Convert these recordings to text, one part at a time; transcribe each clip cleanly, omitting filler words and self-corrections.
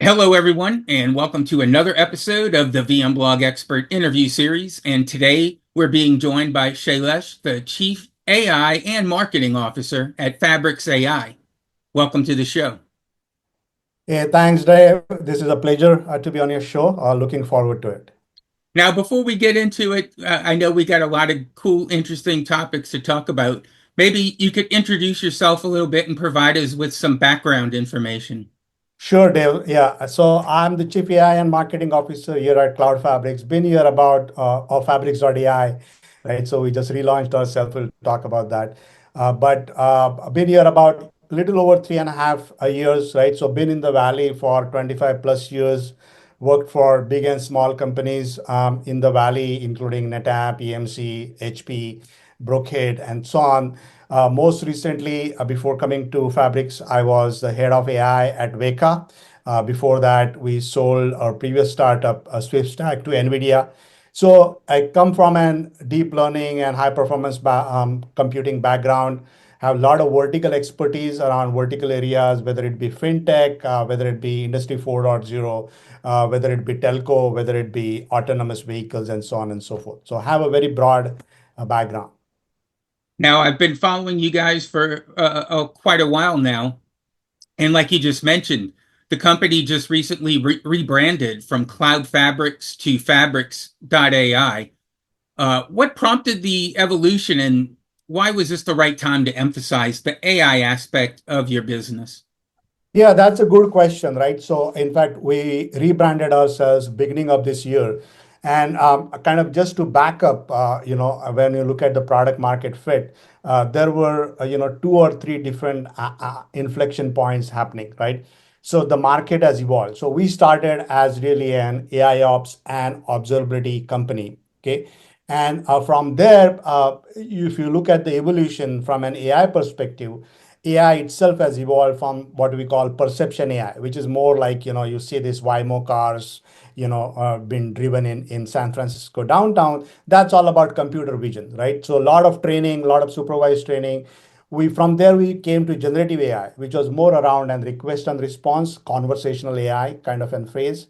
Hello, everyone, and welcome to another episode of the VMblog Expert Interview Series. And today we're being joined by Shailesh, the Chief AI and Marketing Officer at FabrixAI. Welcome to the show. Hey, thanks, Dave. This is a pleasure to be on your show. Looking forward to it. Now, before we get into it, I know we got a lot of cool, interesting topics to talk about. Maybe you could introduce yourself a little bit and provide us with some background information. Sure, Dave. Yeah. So I'm the Chief AI and Marketing Officer here at CloudFabrix. Been here about Fabrix.AI, right? So we just relaunched ourselves. We'll talk about that. But I've been here about a little over 3.5 years, right? So been in the Valley for 25 plus years. Worked for big and small companies in the Valley, including NetApp, EMC, HP, Brookhead, and so on. Most recently, before coming to Fabrix, I was the head of AI at Veka. Before that, we sold our previous startup, SwiftStack, to NVIDIA. So I come from an deep learning and high performance computing background, have a lot of vertical expertise around vertical areas, whether it be fintech, whether it be Industry 4.0, whether it be telco, whether it be autonomous vehicles, and so on and so forth. So I have a very broad background. Now, I've been following you guys for quite a while now. And like you just mentioned, the company just recently rebranded from CloudFabrix to Fabrix.AI. What prompted the evolution and why was this the right time to emphasize the AI aspect of your business? Yeah, that's a good question, right? So, in fact, we rebranded ourselves beginning of this year, and kind of just to back up, when you look at the product market fit, there were two or three different inflection points happening, right? So the market has evolved. So we started as really an AIOps and observability company, okay? And from there, if you look at the evolution from an AI perspective, AI itself has evolved from what we call perception AI, which is more like, you see these Waymo cars, been driven in San Francisco downtown. That's all about computer vision, right? So a lot of training, a lot of supervised training. From there, we came to generative AI, which was more around and request and response, conversational AI kind of an phrase.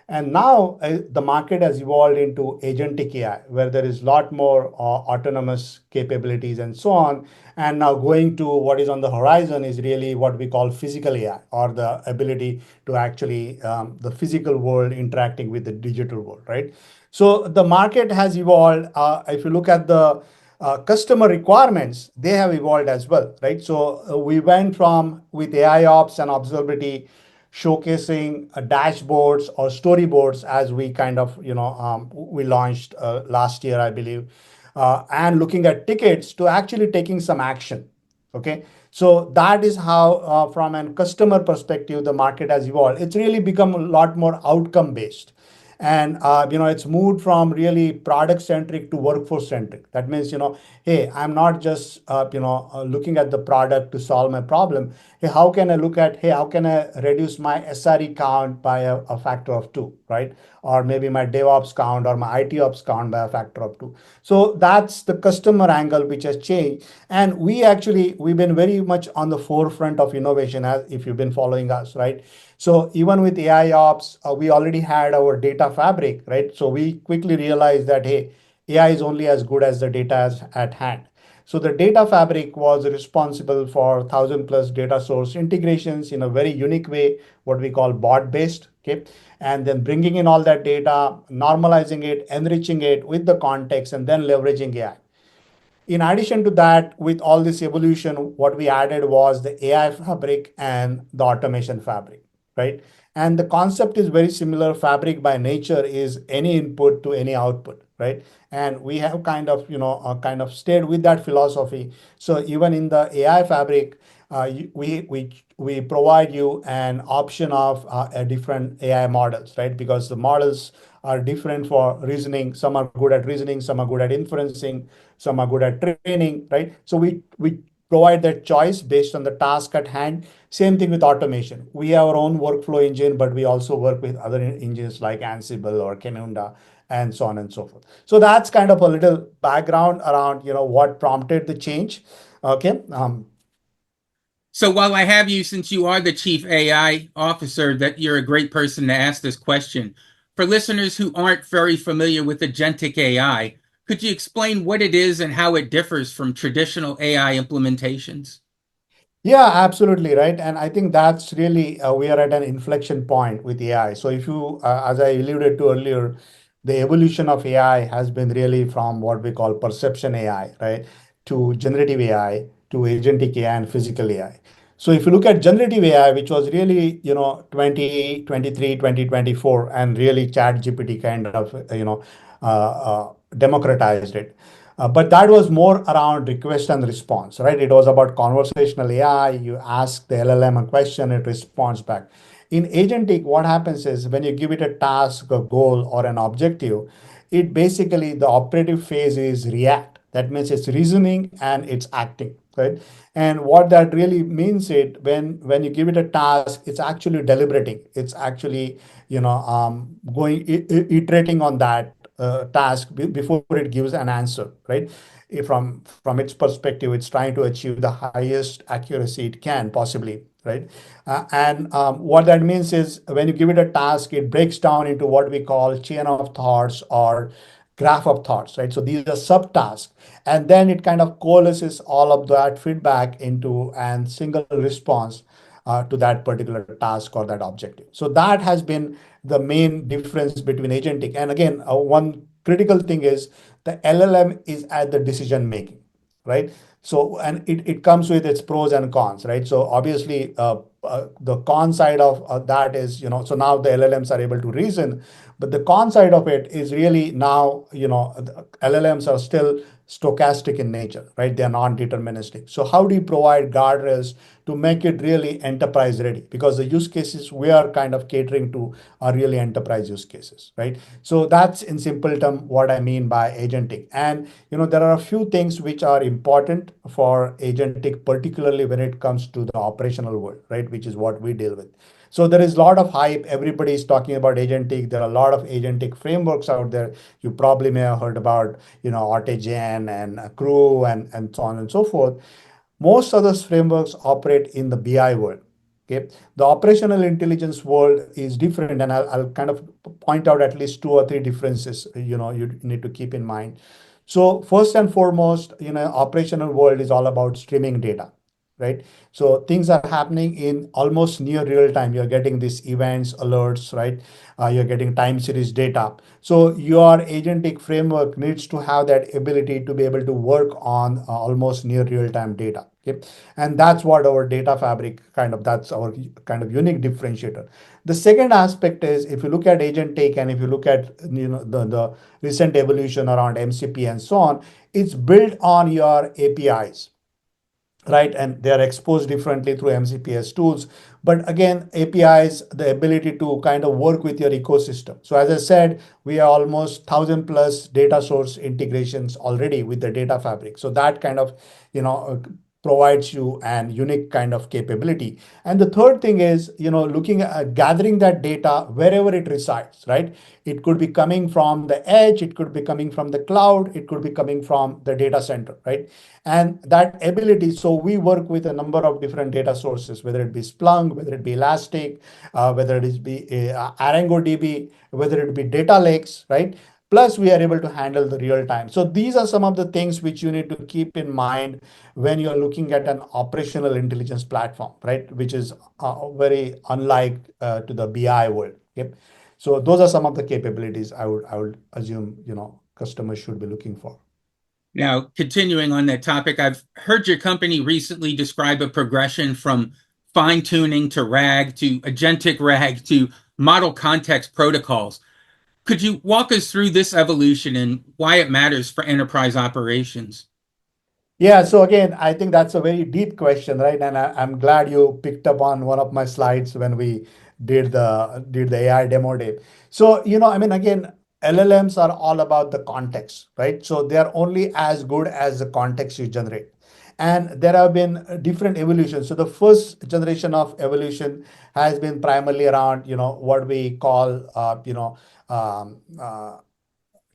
And now the market has evolved into agentic AI, where there is a lot more autonomous capabilities and so on. And now going to what is on the horizon is really what we call physical AI, or the ability to actually the physical world interacting with the digital world, right? So the market has evolved. If you look at the customer requirements, they have evolved as well, right? So we went from with AI ops and observability showcasing dashboards or storyboards as we kind of we launched last year, I believe, and looking at tickets to actually taking some action. Okay, so that is how from a customer perspective the market has evolved. It's really become a lot more outcome based, and it's moved from really product centric to workforce centric. That means, hey, I'm not just looking at the product to solve my problem. Hey, how can I look at, hey, how can I reduce my SRE count by a factor of two, right? Or maybe my DevOps count or my IT ops count by a factor of two. So that's the customer angle which has changed. And we've been very much on the forefront of innovation, as if you've been following us, right? So even with AI ops, we already had our data fabric, right? So we quickly realized that, hey, AI is only as good as the data at hand. So the data fabric was responsible for 1,000 plus data source integrations in a very unique way, what we call bot based. Okay. And then bringing in all that data, normalizing it, enriching it with the context, and then leveraging AI. In addition to that, with all this evolution, what we added was the AI fabric and the automation fabric, right? And the concept is very similar. Fabric by nature is any input to any output, right? And we have kind of stayed with that philosophy. So even in the AI fabric, we provide you an option of a different AI models, right? Because the models are different for reasoning. Some are good at reasoning, some are good at inferencing, some are good at training, right? So we provide that choice based on the task at hand. Same thing with automation. We have our own workflow engine, but we also work with other engines like Ansible or Canunda and so on and so forth. So that's kind of a little background around what prompted the change. Okay. So while I have you, since you are the chief AI officer, that you're a great person to ask this question. For listeners who aren't very familiar with agentic AI, could you explain what it is and how it differs from traditional AI implementations? Yeah, absolutely right. And I think that's really, we are at an inflection point with AI. So if you, as I alluded to earlier, the evolution of AI has been really from what we call perception AI, right, to generative AI, to agentic AI and physical AI. So if you look at generative AI, which was really, 2023, 2024, and really Chat GPT kind of, democratized it. But that was more around request and response, right? It was about conversational AI. You ask the LLM a question, it responds back. In agentic, what happens is when you give it a task, a goal, or an objective, it basically the operative phase is react. That means it's reasoning and it's acting, right? And what that really means it when you give it a task, it's actually deliberating. It's actually going iterating on that task before it gives an answer, right? From its perspective, it's trying to achieve the highest accuracy it can possibly, right? And what that means is when you give it a task, it breaks down into what we call chain of thoughts or graph of thoughts, right? So these are subtasks, and then it kind of coalesces all of that feedback into a single response to that particular task or that objective. So that has been the main difference between agentic. And again, one critical thing is the LLM is at the decision making, right? So, and it comes with its pros and cons, right? So obviously, the con side of that is, so now the LLMs are able to reason, but the con side of it is really now, the LLMs are still stochastic in nature, right? They're non-deterministic. So how do you provide guardrails to make it really enterprise ready? Because the use cases we are kind of catering to are really enterprise use cases, right? So that's in simple term what I mean by agentic. And there are a few things which are important for agentic, particularly when it comes to the operational world, right? Which is what we deal with. So there is a lot of hype. Everybody is talking about agentic. There are a lot of agentic frameworks out there. You probably may have heard about, Autogen and Crew and so on and so forth. Most of those frameworks operate in the BI world. Okay, the operational intelligence world is different, and I'll kind of point out at least two or three differences. You need to keep in mind. So first and foremost, operational world is all about streaming data, right? So things are happening in almost near real time. You're getting these events, alerts, right? You're getting time series data. So your agentic framework needs to have that ability to be able to work on almost near real time data. Okay, and that's what our data fabric that's our kind of unique differentiator. The second aspect is if you look at agentic and if you look at the recent evolution around MCP and so on, it's built on your APIs, right? And they are exposed differently through MCPS tools. But again, APIs, the ability to kind of work with your ecosystem. So as I said, we are almost 1,000 plus data source integrations already with the data fabric. So that kind of, provides you an unique kind of capability. And the third thing is, looking at gathering that data wherever it resides, right? It could be coming from the edge, it could be coming from the cloud, it could be coming from the data center, right? And that ability, so we work with a number of different data sources, whether it be Splunk, whether it be Elastic, whether it is be ArangoDB, whether it be data lakes, right? Plus, we are able to handle the real time. So these are some of the things which you need to keep in mind when you're looking at an operational intelligence platform, right? Which is very unlike to the BI world. Yep. So those are some of the capabilities I would assume customers should be looking for. Now, continuing on that topic, I've heard your company recently describe a progression from fine tuning to RAG to agentic RAG to model context protocols. Could you walk us through this evolution and why it matters for enterprise operations? Yeah, so again, I think that's a very deep question, right? And I'm glad you picked up on one of my slides when we did the AI demo day. So, I mean, again, LLMs are all about the context, right? So they are only as good as the context you generate. And there have been different evolutions. So the first generation of evolution has been primarily around, what we call, um, uh,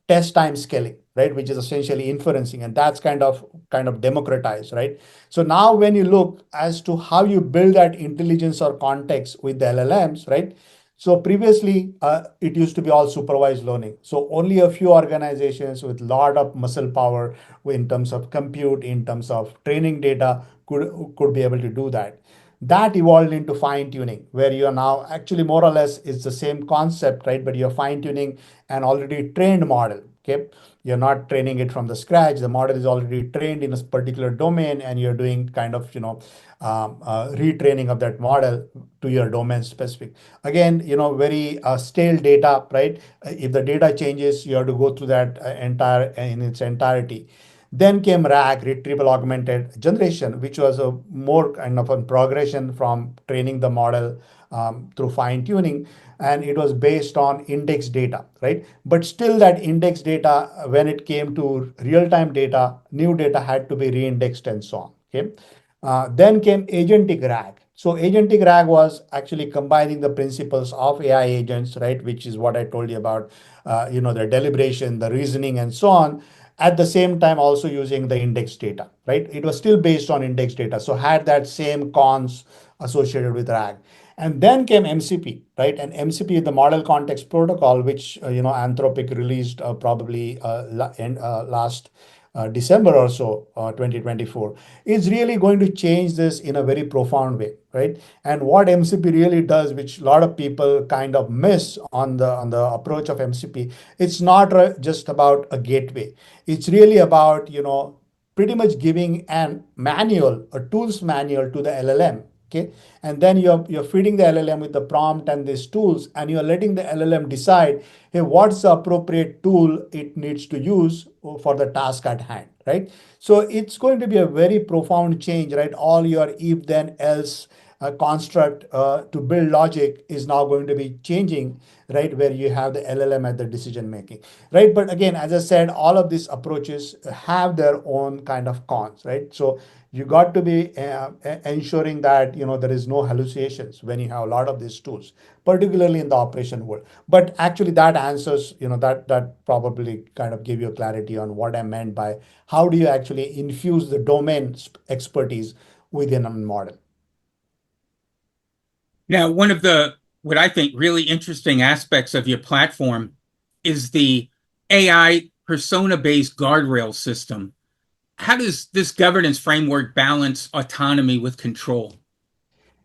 test time scaling, right, which is essentially inferencing, and that's kind of democratized, right? So now when you look as to how you build that intelligence or context with the LLMs, right? So previously, it used to be all supervised learning. So only a few organizations with a lot of muscle power in terms of compute, in terms of training data, could be able to do that. That evolved into fine tuning, where you are now actually more or less it's the same concept, right? But you're fine tuning an already trained model. Okay, you're not training it from the scratch. The model is already trained in a particular domain, and you're doing kind of retraining of that model to your domain specific. Again, very stale data, right? If the data changes, you have to go through that entire in its entirety. Then came RAG, retrieval augmented generation, which was a more kind of a progression from training the model through fine tuning. And it was based on index data, right? But still, that index data, when it came to real time data, new data had to be re-indexed and so on. Okay. Then came agentic RAG. So agentic RAG was actually combining the principles of AI agents, right, which is what I told you about, the deliberation, the reasoning, and so on. At the same time, also using the index data, right? It was still based on index data, so had that same cons associated with RAG. And then came MCP, right? And MCP is the Model Context Protocol, which Anthropic released probably last December or so, 2024, is really going to change this in a very profound way, right? And what MCP really does, which a lot of people kind of miss on the approach of MCP, it's not just about a gateway. It's really about pretty much giving an manual, a tools manual to the LLM. Okay, and then you're feeding the LLM with the prompt and these tools, and you're letting the LLM decide, hey, what's the appropriate tool it needs to use for the task at hand, right? So it's going to be a very profound change, right? All your if then else construct to build logic is now going to be changing, right? Where you have the LLM at the decision making, right? But again, as I said, all of these approaches have their own kind of cons, right? So you got to be ensuring that there is no hallucinations when you have a lot of these tools, particularly in the operation world. But actually, that answers that probably kind of give you clarity on what I meant by how do you actually infuse the domain expertise within a model. Now, one of the what I think really interesting aspects of your platform is the AI persona-based guardrail system. How does this governance framework balance autonomy with control?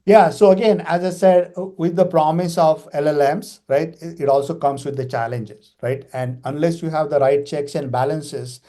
Yeah, so again, as I said, with the promise of LLMs, right, it also comes with the challenges, right? And unless you have the right checks and balances,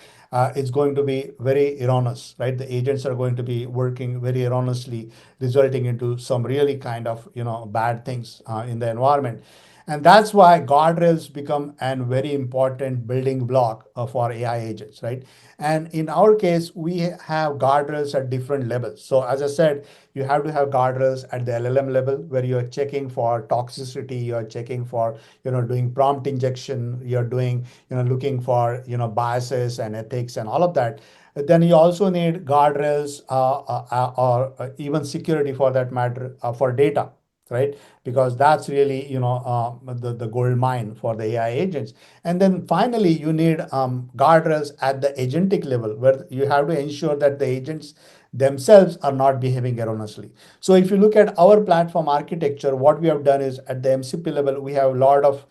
it's going to be very erroneous, right? The agents are going to be working very erroneously, resulting into some really kind of bad things in the environment. And that's why guardrails become a very important building block for AI agents, right? And in our case, we have guardrails at different levels. So as I said, you have to have guardrails at the LLM level where you're checking for toxicity, you're checking for, doing prompt injection, you're doing, looking for, biases and ethics and all of that. Then you also need guardrails or even security for that matter for data, right? Because that's really the gold mine for the AI agents. And then finally, you need guardrails at the agentic level where you have to ensure that the agents themselves are not behaving erroneously. So if you look at our platform architecture, what we have done is at the MCP level, we have a lot of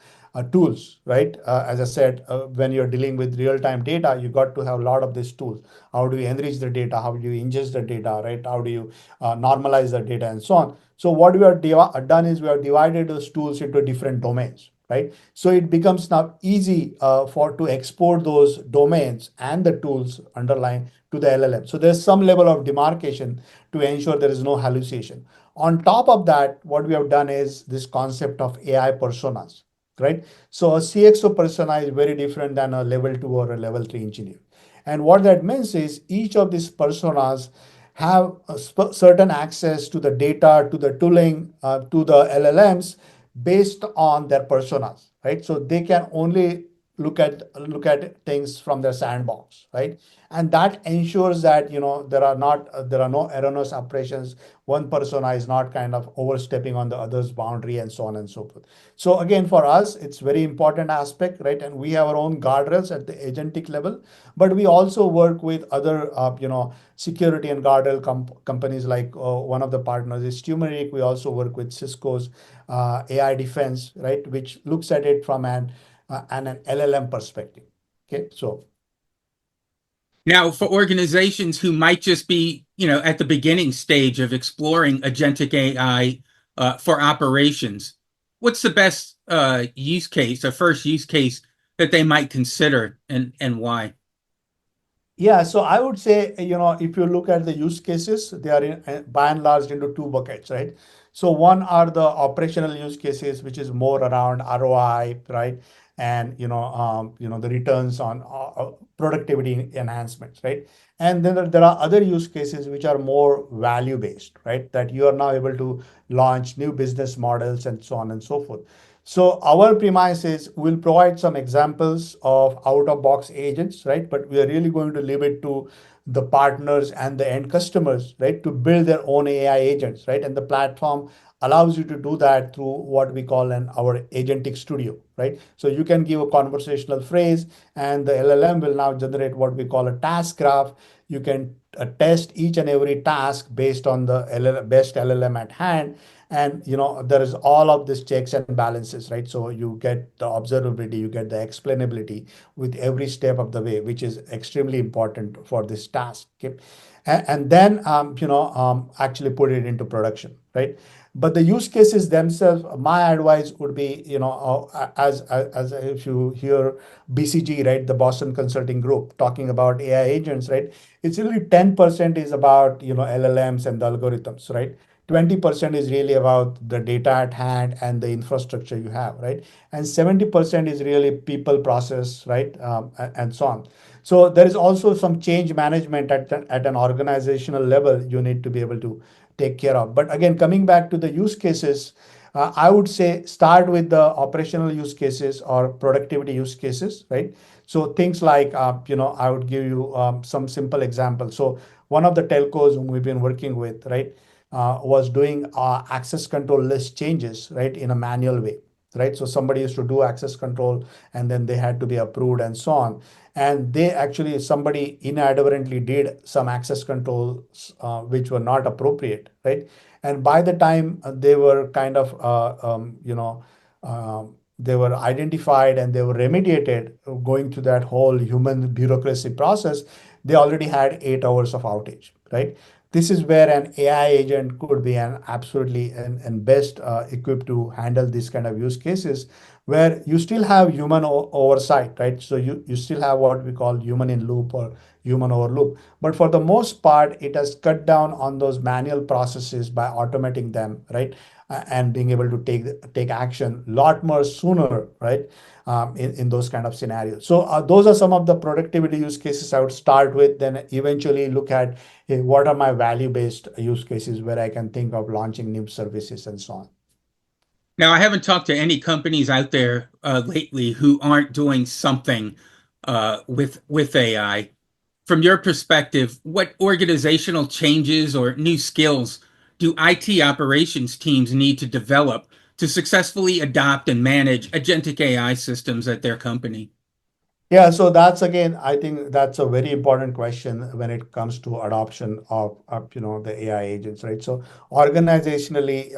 tools, right? As I said, when you're dealing with real-time data, you got to have a lot of these tools. How do you enrich the data? How do you ingest the data, right? How do you normalize the data and so on? So what we have done is we have divided those tools into different domains, right? So it becomes now easy for to export those domains and the tools underlying to the LLM. So there's some level of demarcation to ensure there is no hallucination. On top of that, what we have done is this concept of AI personas, right? So a CXO persona is very different than a level 2 or a level 3 engineer. And what that means is each of these personas have a certain access to the data, to the tooling, to the LLMs based on their personas, right? So they can only look at things from their sandbox, right? And that ensures that there are no erroneous operations. One persona is not kind of overstepping on the other's boundary and so on and so forth. So again, for us, it's very important aspect, right? And we have our own guardrails at the agentic level, but we also work with other security and guardrail companies. Like one of the partners is Turmeric. We also work with Cisco's AI defense, right, which looks at it from an LLM perspective. Okay, so Now, for organizations who might just be, at the beginning stage of exploring agentic AI for operations, what's the best use case, a first use case that they might consider, and why? yeah, so I would say, if you look at the use cases, they are by and large into two buckets, right? So one are the operational use cases, which is more around ROI, right? And the returns on productivity enhancements, right? And then there are other use cases which are more value based, right? That you are now able to launch new business models and so on and so forth. So our premise is we'll provide some examples of out-of-box agents, right? But we are really going to leave it to the partners and the end customers, right, to build their own AI agents, right? And the platform allows you to do that through what we call our agentic studio, right? So you can give a conversational phrase, and the LLM will now generate what we call a task graph. You can test each and every task based on the best LLM at hand, and there is all of this checks and balances, right? So you get the observability, you get the explainability with every step of the way, which is extremely important for this task. Okay, and then actually put it into production, right? But the use cases themselves, my advice would be, as if you hear BCG, right, the Boston Consulting Group, talking about AI agents, right? It's really 10% is about LLMs and the algorithms, right? 20% is really about the data at hand and the infrastructure you have, right? And 70% is really people, process, right? And so on. So there is also some change management at an organizational level you need to be able to take care of. But again, coming back to the use cases, I would say start with the operational use cases or productivity use cases, right? So things like, I would give you some simple examples. So one of the telcos whom we've been working with, right, was doing access control list changes, right, in a manual way, right? So somebody used to do access control, and then they had to be approved and so on. And they actually, somebody inadvertently did some access controls which were not appropriate, right? And by the time they were kind of, they were identified and they were remediated, going through that whole human bureaucracy process, they already had 8 hours of outage, right? This is where an AI agent could be an absolutely and best equipped to handle these kind of use cases, where you still have human oversight, right? So you still have what we call human in loop or human over loop. But for the most part, it has cut down on those manual processes by automating them, right? And being able to take action a lot more sooner, right? In those kind of scenarios. So those are some of the productivity use cases I would start with, then eventually look at, hey, what are my value-based use cases where I can think of launching new services and so on. Now, I haven't talked to any companies out there lately who aren't doing something with AI. From your perspective, what organizational changes or new skills do IT operations teams need to develop to successfully adopt and manage agentic AI systems at their company? Yeah, so that's again, I think that's a very important question when it comes to adoption of the AI agents, right? So organizationally,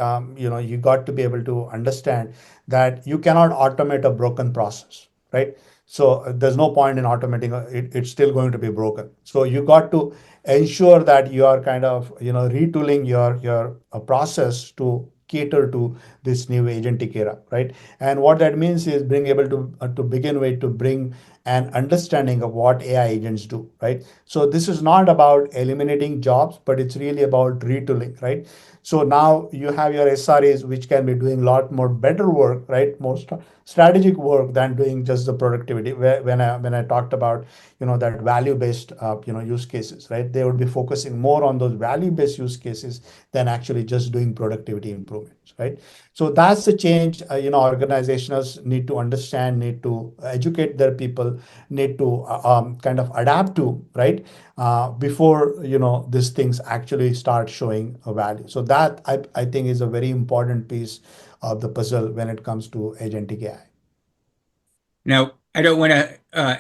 you got to be able to understand that you cannot automate a broken process, right? So there's no point in automating it; it's still going to be broken. So you got to ensure that you are kind of retooling your process to cater to this new agentic era, right? And what that means is being able to begin with to bring and understanding of what AI agents do, right? So this is not about eliminating jobs, but it's really about retooling, right? So now you have your SREs, which can be doing a lot more better work, right? More strategic work than doing just the productivity. When I talked about, that value based use cases, right? They would be focusing more on those value based use cases than actually just doing productivity improvements, right? So that's the change. Organizations need to understand, need to educate their people, need to kind of adapt to, right? Before these things actually start showing a value. So that I think is a very important piece of the puzzle when it comes to agentic AI. Now, I don't want to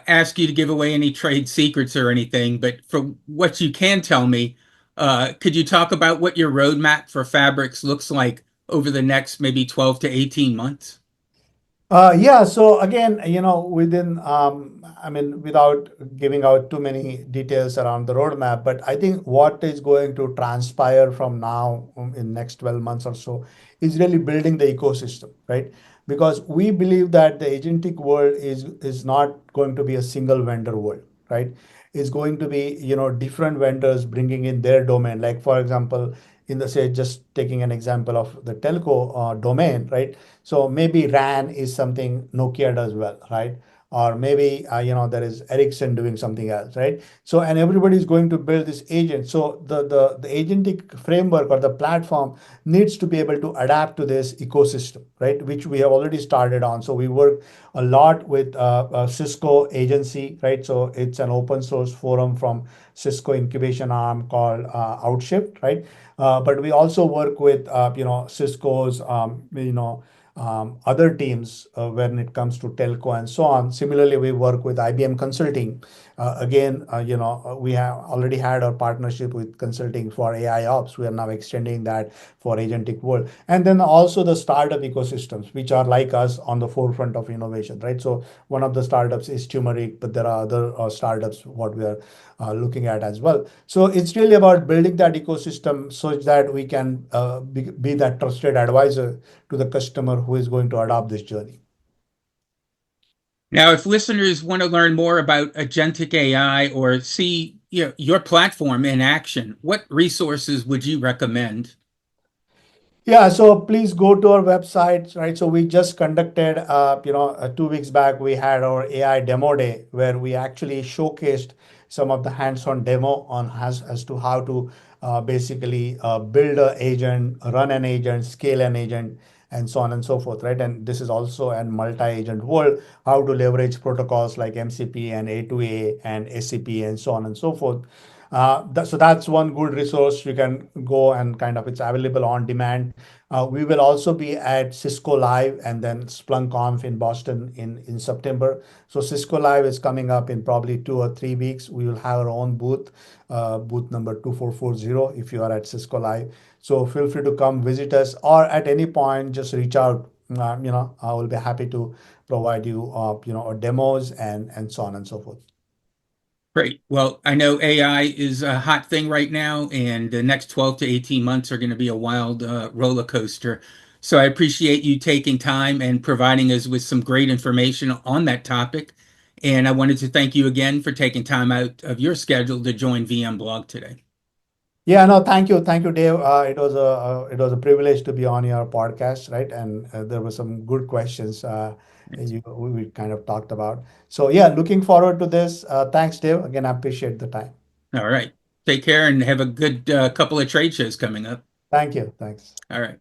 ask you to give away any trade secrets or anything, but from what you can tell me, could you talk about what your roadmap for Fabrics looks like over the next maybe 12 to 18 months? Yeah, so again, I mean, without giving out too many details around the roadmap, but I think what is going to transpire from now in next 12 months or so is really building the ecosystem, right? Because we believe that the agentic world is not going to be a single vendor world, right? It's going to be, different vendors bringing in their domain. Like, for example, in the say, just taking an example of the telco domain, right? So maybe RAN is something Nokia does well, right? Or maybe there is Ericsson doing something else, right? So and everybody is going to build this agent. So the agentic framework or the platform needs to be able to adapt to this ecosystem, right? Which we have already started on. So we work a lot with Cisco agency, right? So it's an open source forum from Cisco incubation arm called Outshift, right? But we also work with Cisco's other teams when it comes to telco and so on. Similarly, we work with IBM Consulting. Again, we have already had our partnership with consulting for AIOps. We are now extending that for agentic world. And then also the startup ecosystems, which are like us on the forefront of innovation, right? So one of the startups is Turmeric, but there are other startups what we are looking at as well. So it's really about building that ecosystem so that we can be that trusted advisor to the customer who is going to adopt this journey. Now, if listeners want to learn more about Agentic AI or see your platform in action, what resources would you recommend? Yeah, so please go to our website, right? So we just conducted, 2 weeks back, we had our AI demo day where we actually showcased some of the hands-on demo on as to how to basically build an agent, run an agent, scale an agent, and so on and so forth, right? And this is also a multi-agent world, how to leverage protocols like MCP and A2A and SCP and so on and so forth. So that's one good resource you can go and kind of it's available on demand. We will also be at Cisco Live and then Splunk Conf in Boston in September. So Cisco Live is coming up in probably 2 or 3 weeks. We will have our own booth, booth number 2440 if you are at Cisco Live. So feel free to come visit us or at any point just reach out. I will be happy to provide you, demos and so on and so forth. Great. Well, I know AI is a hot thing right now, and the next 12 to 18 months are going to be a wild roller coaster. So I appreciate you taking time and providing us with some great information on that topic. And I wanted to thank you again for taking time out of your schedule to join VMblog today. Yeah, no, thank you, Dave. It was a privilege to be on your podcast, right? And there were some good questions we kind of talked about. So yeah, looking forward to this. Thanks, Dave. Again, I appreciate the time. All right. Take care and have a good couple of trade shows coming up. Thank you. Thanks. All right.